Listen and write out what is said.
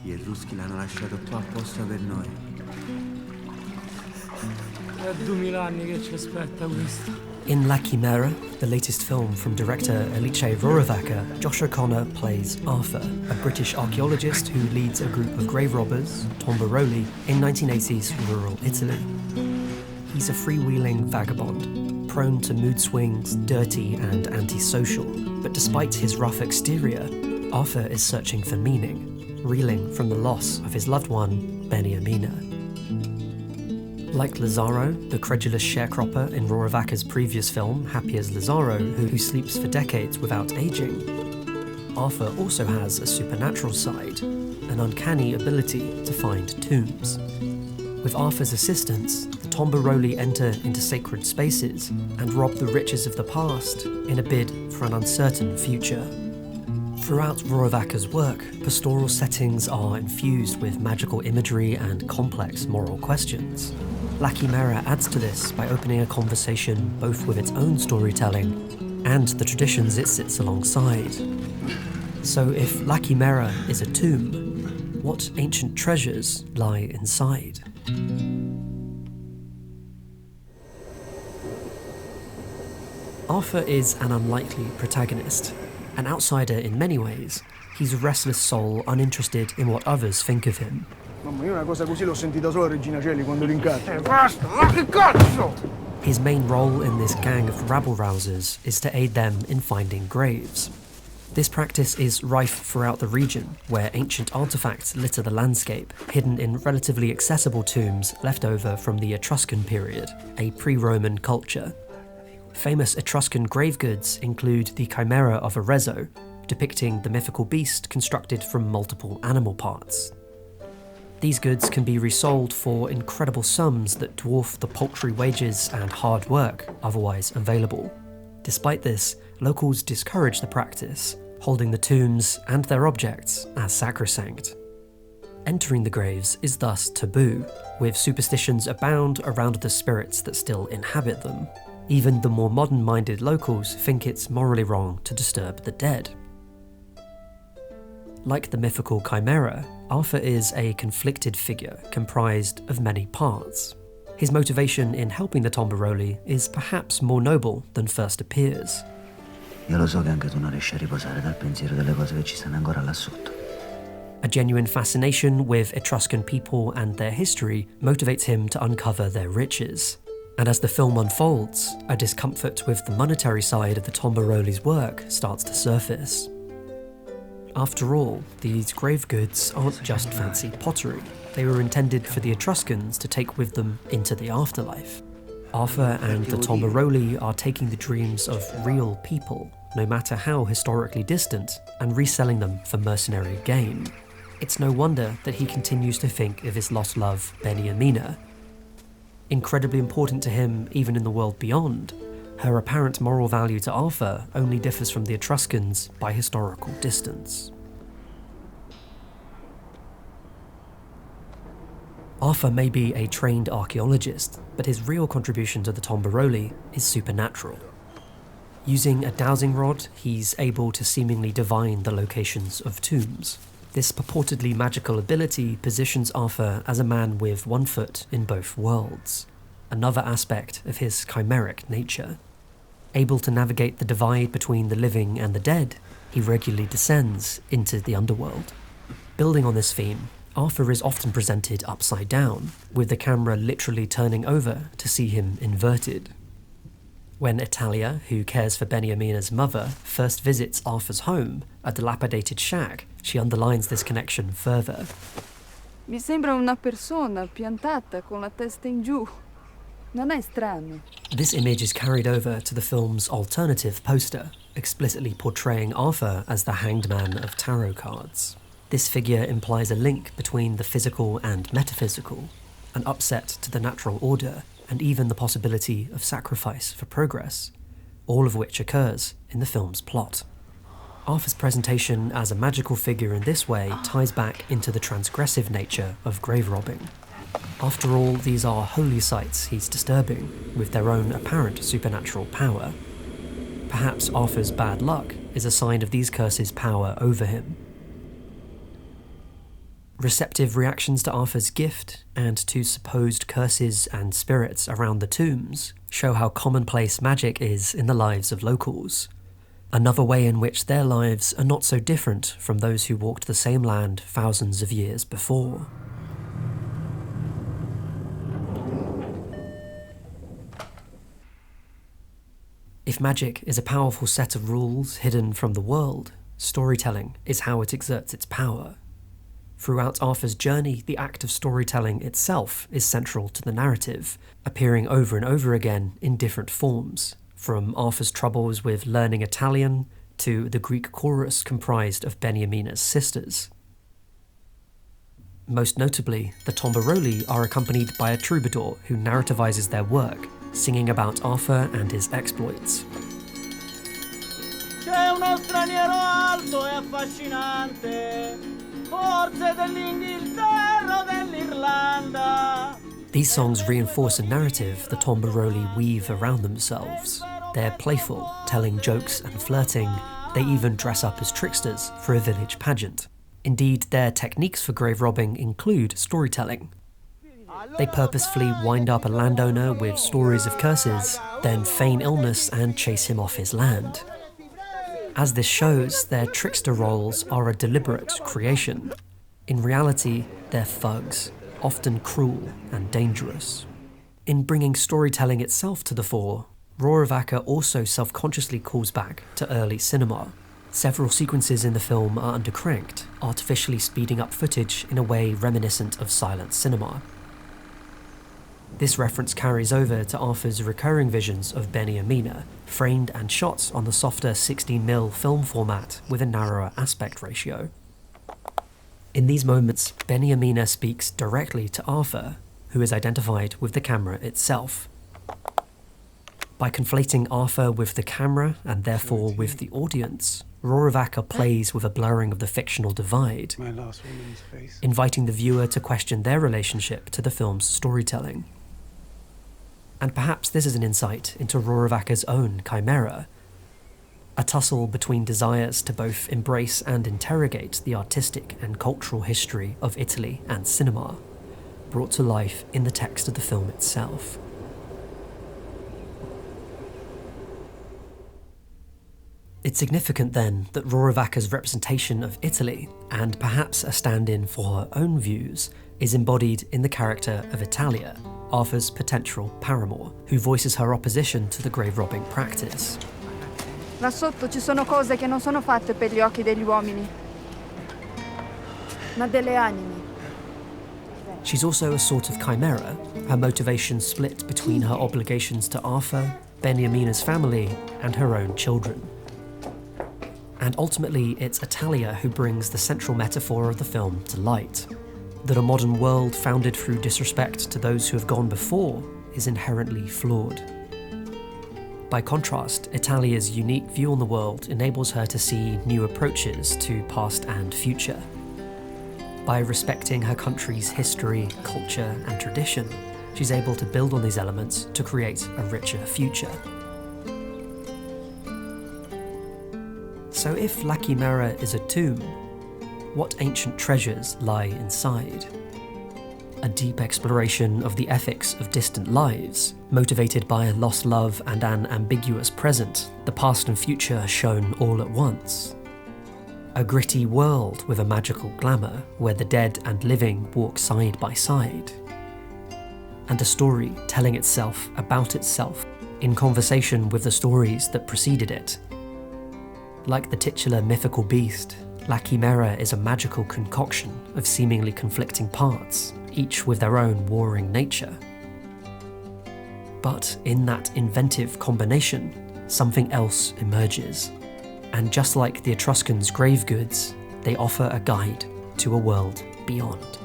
Gli Etruschi l'hanno lasciato qua apposta per noi. È 2000 anni che ci aspetta questo. In La Chimera, the latest film from director Rohrwacher, Josh O'Connor plays Arthur, a British archaeologist who leads a group of grave robbers, tombaroli, in 1980s rural Italy. He's a freewheeling vagabond, prone to mood swings, dirty and antisocial. But despite his rough exterior, Arthur is searching for meaning, reeling from the loss of his loved one, Beniamina. Like Lazaro, the credulous sharecropper in Rohrwacher's previous film, Happy as Lazaro, who sleeps for decades without aging, Arthur also has a supernatural side, an uncanny ability to find tombs. With Arthur's assistance, the tombaroli enter into sacred spaces and rob the riches of the past in a bid for an uncertain future. Throughout Rohrwacher's work, pastoral settings are infused with magical imagery and complex moral questions. La Chimera adds to this by opening a conversation both with its own storytelling and the traditions it sits alongside. So if La Chimera is a tomb, what ancient treasures lie inside? Arthur is an unlikely protagonist. An outsider in many ways, he's a restless soul uninterested in what others think of him. Mamma, io una cosa così l'ho sentita solo a Regina Coeli quando l'incazzo. Basta, ma che cazzo! His main role in this gang of rabble-rousers is to aid them in finding graves. This practice is rife throughout the region, where ancient artefacts litter the landscape, hidden in relatively accessible tombs left over from the Etruscan period, a pre-Roman culture. Famous Etruscan grave goods include the Chimera of Arezzo, depicting the mythical beast constructed from multiple animal parts. These goods can be resold for incredible sums that dwarf the paltry wages and hard work otherwise available. Despite this, locals discourage the practice, holding the tombs and their objects as sacrosanct. Entering the graves is thus taboo, with superstitions abound around the spirits that still inhabit them. Even the more modern-minded locals think it's morally wrong to disturb the dead. Like the mythical Chimera, Arthur is a conflicted figure comprised of many parts. His motivation in helping the tombaroli is perhaps more noble than first appears. Io lo so che anche tu non riesci a riposare dal pensiero delle cose che ci stanno ancora là sotto. A genuine fascination with Etruscan people and their history motivates him to uncover their riches. And as the film unfolds, a discomfort with the monetary side of the tombaroli's work starts to surface. After all, these grave goods aren't just fancy pottery. They were intended for the Etruscans to take with them into the afterlife. Arthur and the tombaroli are taking the dreams of real people, no matter how historically distant, and reselling them for mercenary gain. It's no wonder that he continues to think of his lost love, Beniamina. Incredibly important to him even in the world beyond, her apparent moral value to Arthur only differs from the Etruscans by historical distance. Arthur may be a trained archaeologist, but his real contribution to the tombaroli is supernatural. Using a dowsing rod, he's able to seemingly divine the locations of tombs. This purportedly magical ability positions Arthur as a man with one foot in both worlds, another aspect of his chimeric nature. Able to navigate the divide between the living and the dead, he regularly descends into the underworld. Building on this theme, Arthur is often presented upside down, with the camera literally turning over to see him inverted. When Italia, who cares for Beniamina's mother, first visits Arthur's home, a dilapidated shack, she underlines this connection further. Mi sembra una persona piantata con la testa in giù. Non è strano. This image is carried over to the film's alternative poster, explicitly portraying Arthur as the hanged man of tarot cards. This figure implies a link between the physical and metaphysical, an upset to the natural order, and even the possibility of sacrifice for progress, all of which occurs in the film's plot. Arthur's presentation as a magical figure in this way ties back into the transgressive nature of grave robbing. After all, these are holy sites he's disturbing, with their own apparent supernatural power. Perhaps Arthur's bad luck is a sign of these curses' power over him. Receptive reactions to Arthur's gift and to supposed curses and spirits around the tombs show how commonplace magic is in the lives of locals. Another way in which their lives are not so different from those who walked the same land thousands of years before. If magic is a powerful set of rules hidden from the world, storytelling is how it exerts its power. Throughout Arthur's journey, the act of storytelling itself is central to the narrative, appearing over and over again in different forms, from Arthur's troubles with learning Italian to the Greek chorus comprised of Beniamina's sisters. Most notably, the Tombaroli are accompanied by a troubadour who narrativizes their work, singing about Arthur and his exploits. C'è uno straniero alto e affascinante, forse dell'Inghilterra o dell'Irlanda. These songs reinforce a narrative the Tombaroli weave around themselves. They're playful, telling jokes and flirting. They even dress up as tricksters for a village pageant. Indeed, their techniques for grave robbing include storytelling. They purposefully wind up a landowner with stories of curses, then feign illness and chase him off his land. As this shows, their trickster roles are a deliberate creation. In reality, they're thugs, often cruel and dangerous. In bringing storytelling itself to the fore, Rohrwacher also self-consciously calls back to early cinema. Several sequences in the film are undercranked, artificially speeding up footage in a way reminiscent of silent cinema. This reference carries over to Arthur's recurring visions of Beniamina, framed and shot on the softer 16mm film format with a narrower aspect ratio. In these moments, Beniamina speaks directly to Arthur, who is identified with the camera itself. By conflating Arthur with the camera, and therefore with the audience, Rohrwacher plays with a blurring of the fictional divide, inviting the viewer to question their relationship to the film's storytelling. And perhaps this is an insight into Rohrwacher's own Chimera, a tussle between desires to both embrace and interrogate the artistic and cultural history of Italy and cinema, brought to life in the text of the film itself. It's significant then that Rohrwacher's representation of Italy, and perhaps a stand-in for her own views, is embodied in the character of Italia, Arthur's potential paramour, who voices her opposition to the grave-robbing practice. Là sotto ci sono cose che non sono fatte per gli occhi degli uomini, ma delle anime. She's also a sort of chimera, her motivations split between her obligations to Arthur, Beniamina's family, and her own children. And ultimately, it's Italia who brings the central metaphor of the film to light, that a modern world founded through disrespect to those who have gone before is inherently flawed. By contrast, Italia's unique view on the world enables her to see new approaches to past and future. By respecting her country's history, culture, and tradition, she's able to build on these elements to create a richer future. So if La Chimera is a tomb, what ancient treasures lie inside? A deep exploration of the ethics of distant lives, motivated by a lost love and an ambiguous present, the past and future shown all at once. A gritty world with a magical glamour, where the dead and living walk side by side. And a story telling itself about itself, in conversation with the stories that preceded it. Like the titular mythical beast, La Chimera is a magical concoction of seemingly conflicting parts, each with their own warring nature. But in that inventive combination, something else emerges. And just like the Etruscans' grave goods, they offer a guide to a world beyond.